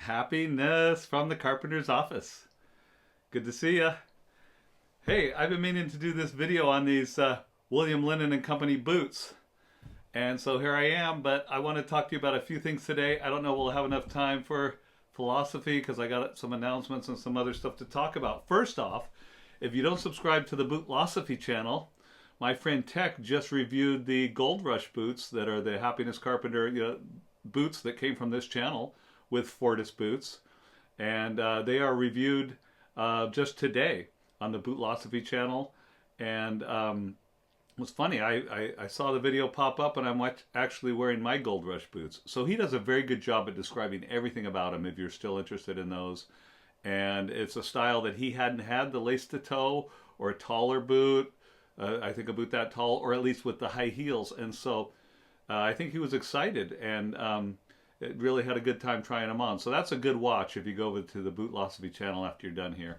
Happiness from the carpenter's office. Good to see ya. Hey, I've been meaning to do this video on these William Lennon Company boots. And so here I am, but I want to talk to you about a few things today. I don't know we'll have enough time for philosophy because I got some announcements and some other stuff to talk about. First off, if you don't subscribe to the Bootlosophy channel, my friend Tech just reviewed the Gold Rush boots that are the Happiness Carpenter boots that came from this channel with Fortis boots. And they are reviewed just today on the Bootlosophy channel. And it was funny, I saw the video pop up and I'm actually wearing my Gold Rush boots. So he does a very good job at describing everything about them if you're still interested in those. And it's a style that he hadn't had, the lace to toe or a taller boot. I think a boot that tall, or at least with the high heels. And so I think he was excited and it really had a good time trying them on. So that's a good watch if you go over to the Bootlosophy channel after you're done here.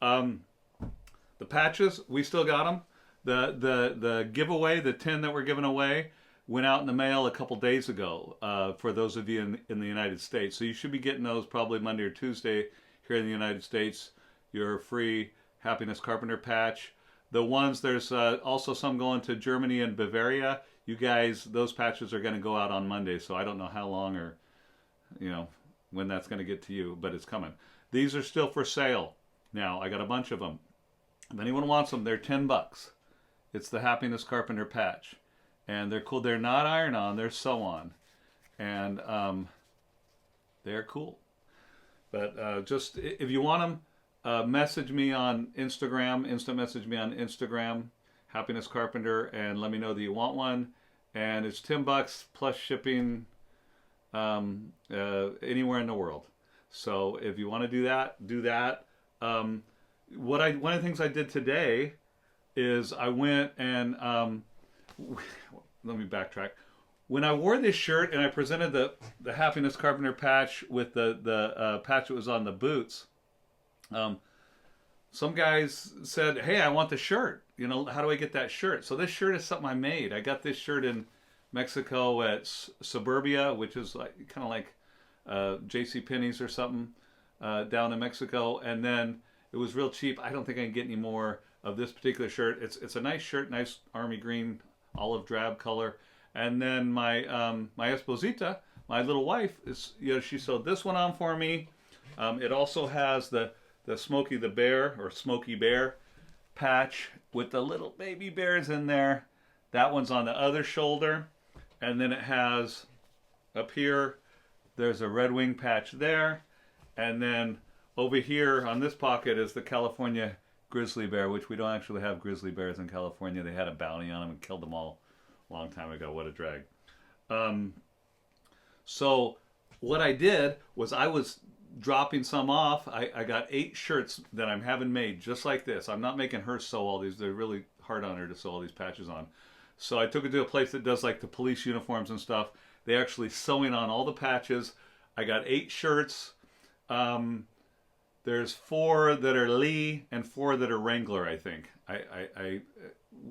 The patches, we still got them. The giveaway, the 10 that we're giving away, went out in the mail a couple days ago for those of you in the United States. So you should be getting those probably Monday or Tuesday here in the United States. Your free Happiness Carpenter patch. The ones, there's also some going to Germany and Bavaria. You guys, those patches are going to go out on Monday, so I don't know how long or, when that's going to get to you, but it's coming. These are still for sale now. I got a bunch of them. If anyone wants them, they're 10 bucks. It's the Happiness Carpenter patch. And they're cool. They're not iron-on, they're sew-on. And they're cool. But just, if you want them, message me on Instagram, instant message me on Instagram, Happiness Carpenter, and let me know that you want one. And it's 10 bucks plus shipping anywhere in the world. So if you want to do that, do that. One of the things I did today is I went and let me backtrack. When I wore this shirt and I presented the Happiness Carpenter patch with the patch that was on the boots, some guys said, "Hey, I want the shirt. How do I get that shirt?" So this shirt is something I made. I got this shirt in Mexico at Suburbia, which is kind of like J.C. Penney's or something down in Mexico. And then it was real cheap. I don't think I can get any more of this particular shirt. It's a nice shirt, nice army green, olive drab color. And then my esposita, my little wife, she sewed this one on for me. It also has the Smokey the Bear or Smokey Bear patch with the little baby bears in there. That one's on the other shoulder. And then it has up here, there's a Red Wing patch there. And then over here on this pocket is the California grizzly bear, which we don't actually have grizzly bears in California. They had a bounty on them and killed them all a long time ago. What a drag. So what I did was I was dropping some off. I got 8 shirts that I'm having made just like this. I'm not making her sew all these. They're really hard on her to sew all these patches on. So I took it to a place that does like the police uniforms and stuff. They actually sewing on all the patches. I got 8 shirts. There's 4 that are Lee and 4 that are Wrangler, I think.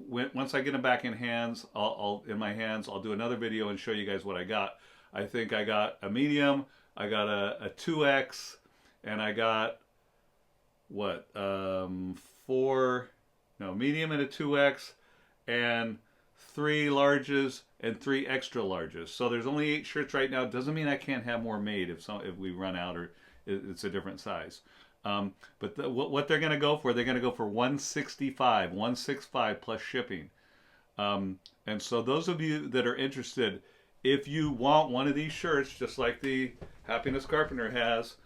Once I get them back in hands, I'll do another video and show you guys what I got. I think I got a medium, I got a 2X, and I got medium and a 2X, and 3 larges and 3 extra larges. So there's only 8 shirts right now. Doesn't mean I can't have more made if we run out or it's a different size. But what they're going to go for, they're going to go for $165 plus shipping. And so those of you that are interested, if you want one of these shirts, just like the Happiness Carpenter has,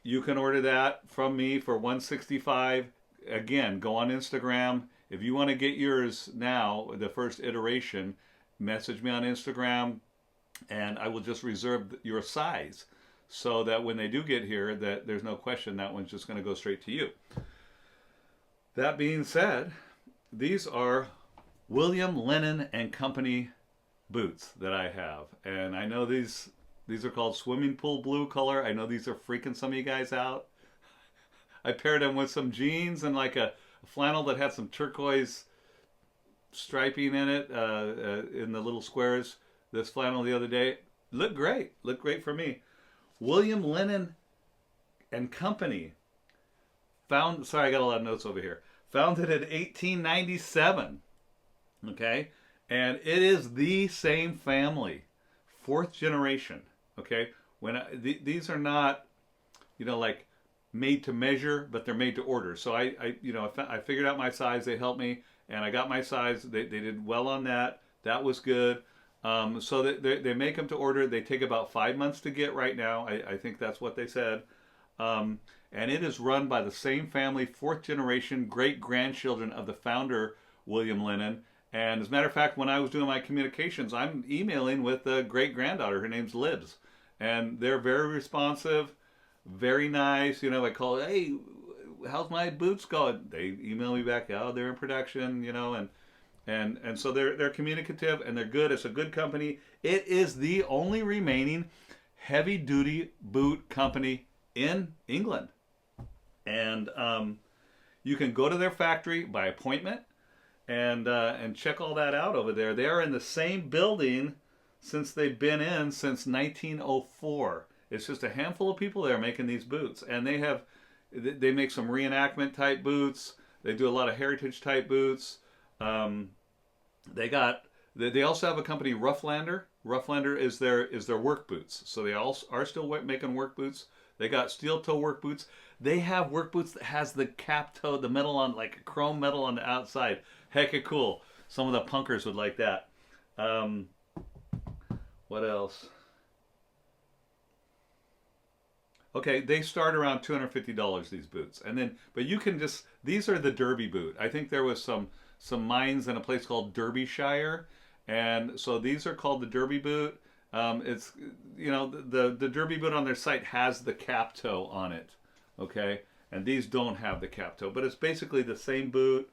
you can order that from me for $165. Again, go on Instagram. If you want to get yours now, the first iteration, message me on Instagram, and I will just reserve your size so that when they do get here, that there's no question that one's just going to go straight to you. That being said, these are William Lennon and Company boots that I have, and I know these are called swimming pool blue color. I know these are freaking some of you guys out. I paired them with some jeans and like a flannel that had some turquoise striping in it in the little squares. This flannel the other day looked great for me. William Lennon and Company. Sorry, I got a lot of notes over here. Founded in 1897. Okay? And it is the same family. Fourth generation. Okay? These are not, like made to measure, but they're made to order. So I figured out my size. They helped me, and I got my size. They did well on that. That was good. So they make them to order. They take about 5 months to get right now. I think that's what they said. And it is run by the same family, fourth generation, great grandchildren of the founder, William Lennon. And as a matter of fact, when I was doing my communications, I'm emailing with a great granddaughter. Her name's Libs. And they're very responsive, very nice. I call, hey, how's my boots going? They email me back, oh, they're in production, and so they're communicative and they're good. It's a good company. It is the only remaining heavy duty boot company in England. And you can go to their factory by appointment and check all that out over there. They are in the same building since they've been in since 1904. It's just a handful of people there making these boots, and they make some reenactment type boots. They do a lot of heritage type boots. They also have a company, Roughlander. Roughlander is their work boots. So they all are still making work boots. They got steel toe work boots. They have work boots that has the cap toe, the metal on, like chrome metal on the outside. Hecka cool. Some of the punkers would like that. What else? Okay, they start around $250, these boots. But you can these are the Derby boot. I think there was some mines in a place called Derbyshire. And so these are called the Derby boot. It's, the Derby boot on their site has the cap toe on it. Okay. And these don't have the cap toe, but it's basically the same boot.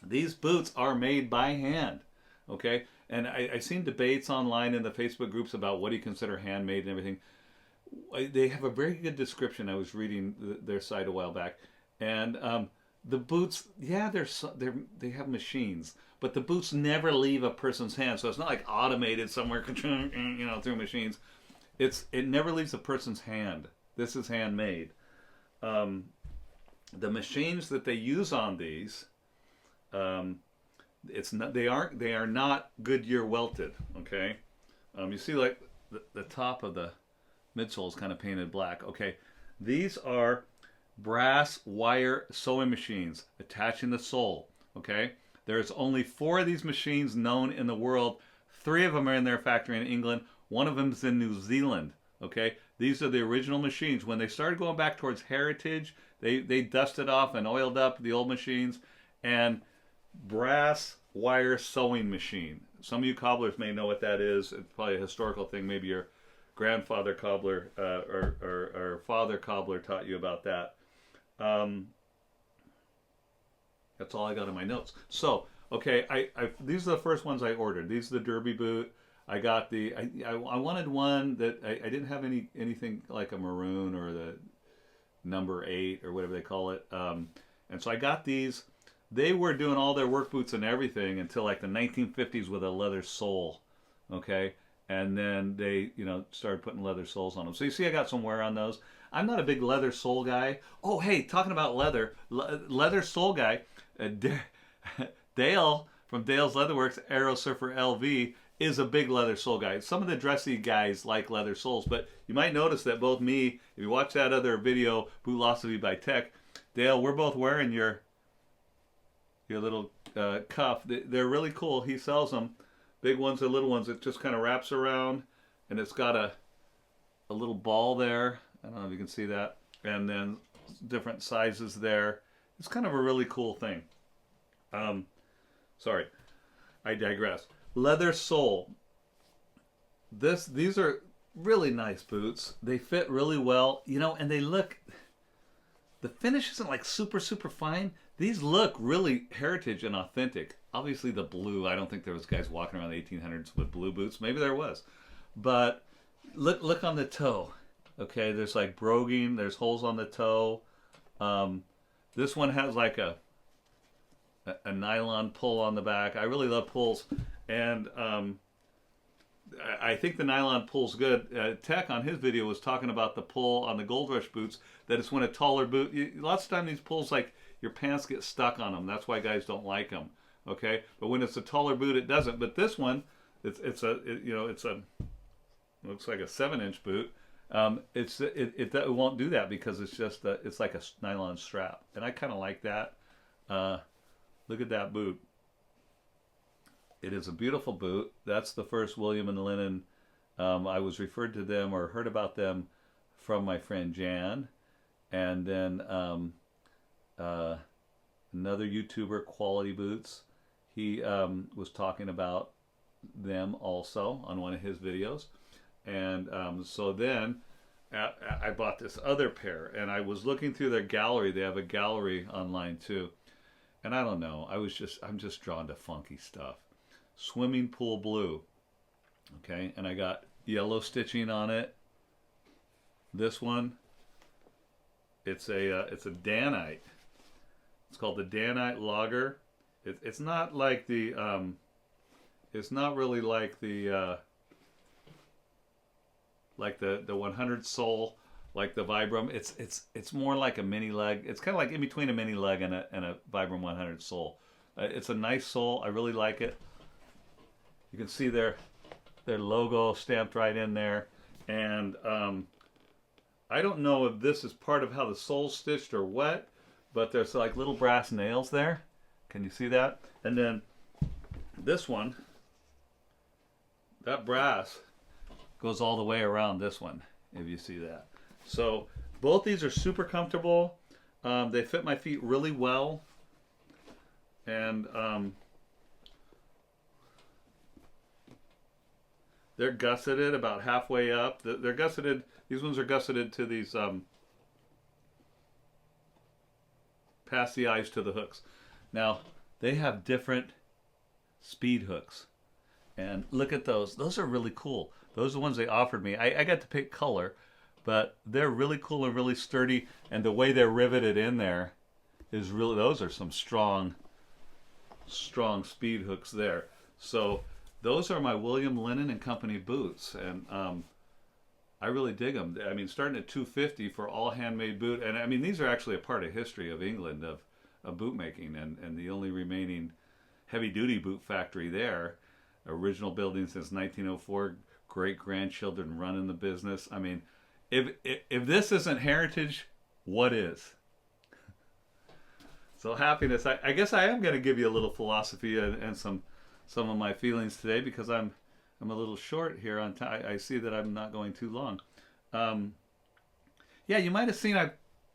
These boots are made by hand. Okay. And I've seen debates online in the Facebook groups about what do you consider handmade and everything. They have a very good description. I was reading their site a while back, and the boots, yeah, they have machines, but the boots never leave a person's hand. So it's not like automated somewhere, through machines. It never leaves a person's hand. This is handmade. The machines that they use on these, they are not Goodyear welted. Okay, you see like the top of the midsole is kind of painted black. Okay, these are brass wire sewing machines attaching the sole. Okay, there's only 4 of these machines known in the world. 3 of them are in their factory in England. 1 of them is in New Zealand. Okay, these are the original machines. When they started going back towards heritage, they dusted off and oiled up the old machines. And brass wire sewing machine. Some of you cobblers may know what that is. It's probably a historical thing. Maybe your grandfather cobbler or father cobbler taught you about that. That's all I got in my notes. So, okay, these are the first ones I ordered. These are the Derby boot. I got I wanted one that I didn't have anything like a maroon or the number 8 or whatever they call it. And so I got these. They were doing all their work boots and everything until like the 1950s with a leather sole. Okay. And then they, started putting leather soles on them. So you see I got some wear on those. I'm not a big leather sole guy. Oh, hey, talking about leather sole guy, Dale from Dale's Leatherworks, Aero Surfer LV, is a big leather sole guy. Some of the dressy guys like leather soles, but you might notice that both me, if you watch that other video, Bootphilosophy by Tech, Dale, we're both wearing your little cuff. They're really cool. He sells them. Big ones or little ones. It just kind of wraps around, and it's got a little ball there. I don't know if you can see that. And then different sizes there. It's kind of a really cool thing. Sorry, I digress. Leather sole. These are really nice boots. They fit really well, and they look. The finish isn't like super fine. These look really heritage and authentic. Obviously the blue, I don't think there was guys walking around the 1800s with blue boots. Maybe there was. But look on the toe. Okay, there's like broguing, there's holes on the toe. This one has like a nylon pull on the back. I really love pulls. And I think the nylon pull's good. Tech on his video was talking about the pull on the Gold Rush boots, that it's when a taller boot, lots of time these pulls, like your pants get stuck on them. That's why guys don't like them. Okay, but when it's a taller boot, it doesn't. But this one, it's a looks like a 7-inch boot. It won't do that because it's just it's like a nylon strap, and I kind of like that. Look at that boot. It is a beautiful boot. That's the first William and Lennon. I was referred to them or heard about them from my friend Jan, and then another YouTuber, Quality Boots. He was talking about them also on one of his videos, and so then I bought this other pair, and I was looking through their gallery. They have a gallery online too, and I don't know. I'm just drawn to funky stuff. Swimming pool blue, okay, and I got yellow stitching on it. This one, it's a Danite. It's called the Danite Lager. It's not like the it's not really like the 100 sole, like the Vibram. It's more like a mini leg. It's kind of like in between a mini leg and a Vibram 100 sole. It's a nice sole. I really like it. You can see their logo stamped right in there, and I don't know if this is part of how the sole's stitched or what, but there's like little brass nails there. Can you see that? And then this one, that brass goes all the way around this one, if you see that. So both these are super comfortable. They fit my feet really well, and they're gusseted about halfway up. They're gusseted. These ones are gusseted to these past the eyes to the hooks. Now they have different speed hooks, and look at those. Those are really cool. Those are the ones they offered me. I got to pick color, but they're really cool and really sturdy. And the way they're riveted in there is really. Those are some strong speed hooks there. So those are my William Lennon Company boots, and I really dig them. I mean, starting at $250 for all handmade boot, and I mean these are actually a part of history of England of boot making, and the only remaining heavy duty boot factory there. Original building since 1904. Great grandchildren running the business. I mean, if this isn't heritage, what is? So happiness. I guess I am going to give you a little philosophy and some of my feelings today, because I'm a little short here on time. I see that I'm not going too long. Yeah, you might have seen I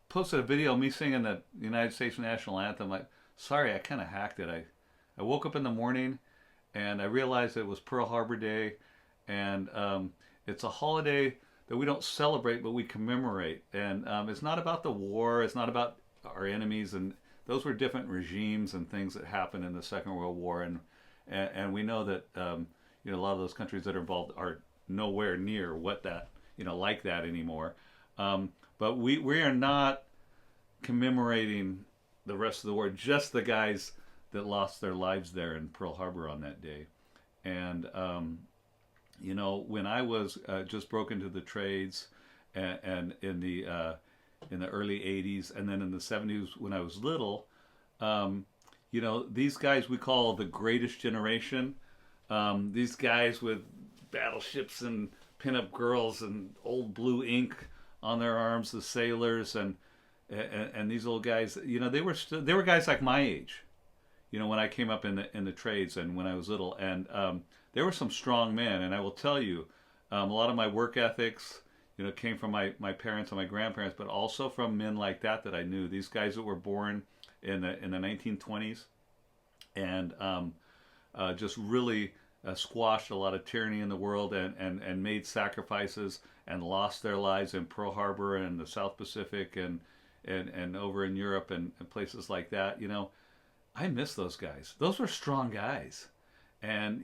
posted a video of me singing the United States National Anthem. Sorry, I kind of hacked it. I woke up in the morning and I realized it was Pearl Harbor Day, and it's a holiday that we don't celebrate, but we commemorate. And it's not about the war. It's not about our enemies, and those were different regimes and things that happened in the Second World War, and we know that a lot of those countries that are involved are nowhere near what that like that anymore. But we are not commemorating the rest of the war, just the guys that lost their lives there in Pearl Harbor on that day. And when I was just broke into the trades, and in the early 80s, and then in the 70s when I was little, these guys we call the greatest generation. These guys with battleships and pinup girls and old blue ink on their arms, the sailors, and these old guys, they were guys like my age, when I came up in the trades and when I was little, and there were some strong men. And I will tell you, a lot of my work ethics, came from my parents and my grandparents, but also from men like that I knew. These guys that were born in the 1920s, and just really squashed a lot of tyranny in the world, and made sacrifices and lost their lives in Pearl Harbor and the South Pacific and over in Europe and places like that. I miss those guys. Those were strong guys. And,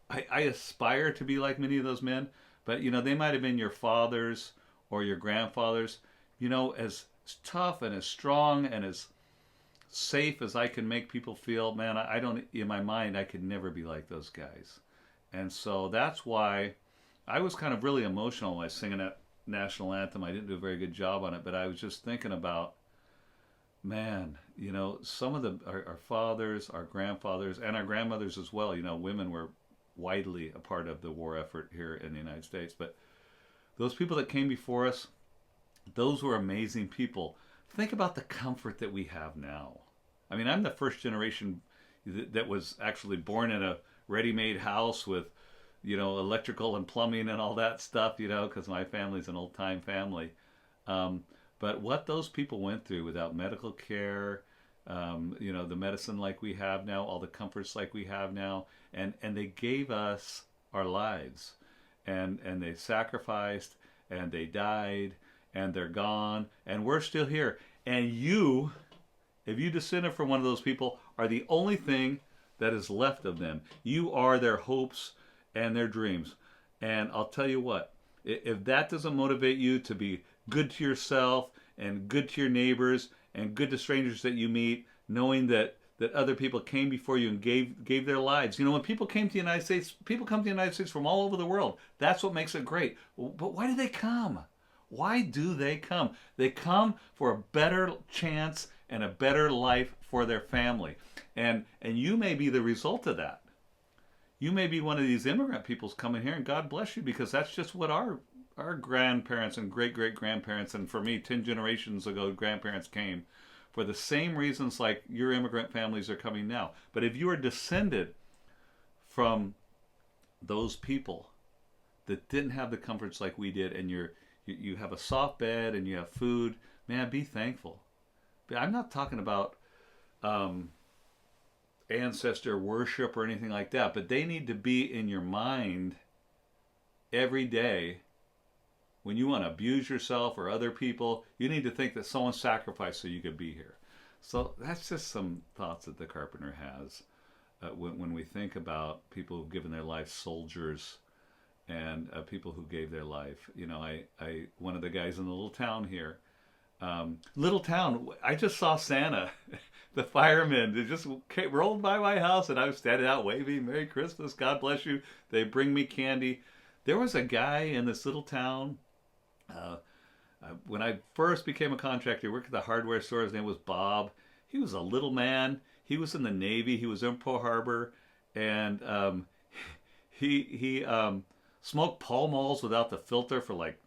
I aspire to be like many of those men, but, they might have been your fathers or your grandfathers, as tough and as strong and as safe as I can make people feel. Man, I don't, in my mind, I could never be like those guys. And so that's why I was kind of really emotional when I was singing that national anthem. I didn't do a very good job on it, but I was just thinking about, man, some of our fathers, our grandfathers, and our grandmothers as well. Women were widely a part of the war effort here in the United States. But those people that came before us, those were amazing people. Think about the comfort that we have now. I mean, I'm the first generation that was actually born in a ready-made house with, electrical and plumbing and all that stuff, because my family's an old-time family. But what those people went through without medical care, the medicine like we have now, all the comforts like we have now, and they gave us our lives, and they sacrificed, and they died, and they're gone, and we're still here. And you, if you descended from one of those people, are the only thing that is left of them. You are their hopes and their dreams. And I'll tell you what, if that doesn't motivate you to be good to yourself and good to your neighbors and good to strangers that you meet, knowing that other people came before you and gave their lives. When people came to the United States, people come to the United States from all over the world. That's what makes it great. But why do they come? Why do they come? They come for a better chance and a better life for their family. And you may be the result of that. You may be one of these immigrant peoples coming here, and God bless you, because that's just what our grandparents and great-great-grandparents, and for me, 10 generations ago, grandparents came for the same reasons like your immigrant families are coming now. But if you are descended from those people that didn't have the comforts like we did, and you have a soft bed and you have food, man, be thankful. But I'm not talking about ancestor worship or anything like that, but they need to be in your mind every day. When you want to abuse yourself or other people, you need to think that someone sacrificed so you could be here. So that's just some thoughts that the Carpenter has when we think about people who've given their life, soldiers, and people who gave their life. I one of the guys in the little town here, I just saw Santa, the firemen. They just rolled by my house, and I was standing out waving, "Merry Christmas, God bless you." They bring me candy. There was a guy in this little town. When I first became a contractor, I worked at the hardware store. His name was Bob. He was a little man. He was in the Navy. He was in Pearl Harbor, and he smoked Pall Malls without the filter for like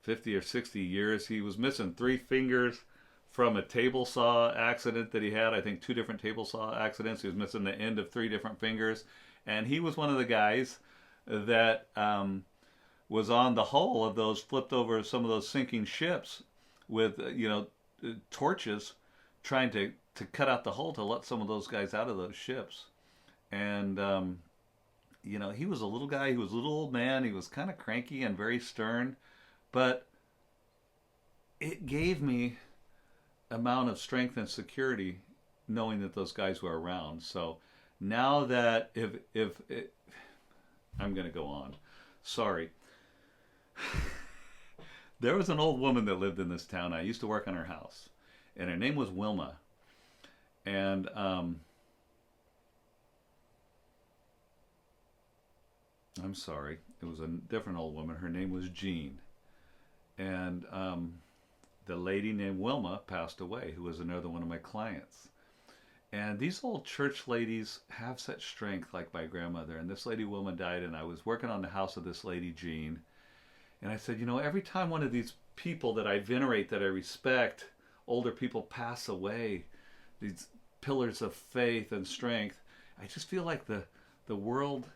50 or 60 years. He was missing 3 fingers from a table saw accident that he had. I think 2 different table saw accidents. He was missing the end of 3 different fingers, and he was one of the guys that was on the hull of those, flipped over some of those sinking ships with torches, trying to cut out the hull to let some of those guys out of those ships. And he was a little guy. He was a little old man. He was kind of cranky and very stern, but it gave me amount of strength and security knowing that those guys were around. So now that if I'm going to go on. Sorry. There was an old woman that lived in this town. I used to work on her house, and her name was Wilma. And I'm sorry, it was a different old woman. Her name was Jean. And the lady named Wilma passed away, who was another one of my clients. And these old church ladies have such strength, like my grandmother. And this lady Wilma died, and I was working on the house of this lady Jean. And I said, every time one of these people that I venerate, that I respect, older people pass away, these pillars of faith and strength, I just feel like the world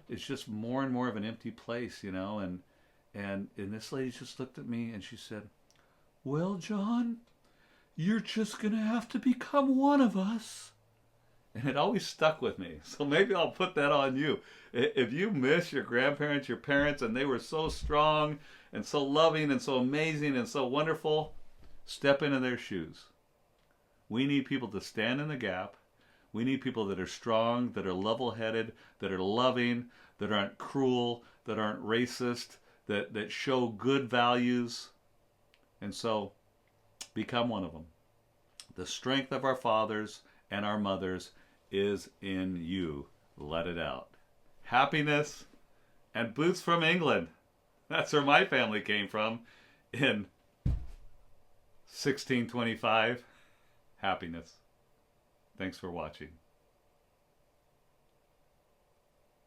is just more and more of an empty place, And this lady just looked at me and she said, "Well, John, you're just going to have to become one of us." And it always stuck with me. So maybe I'll put that on you. If you miss your grandparents, your parents, and they were so strong and so loving and so amazing and so wonderful, step into their shoes. We need people to stand in the gap. We need people that are strong, that are level-headed, that are loving, that aren't cruel, that aren't racist, that show good values. And so, become one of them. The strength of our fathers and our mothers is in you. Let it out. happiness, and boots from England. That's where my family came from in 1625. Happiness. Thanks for watching.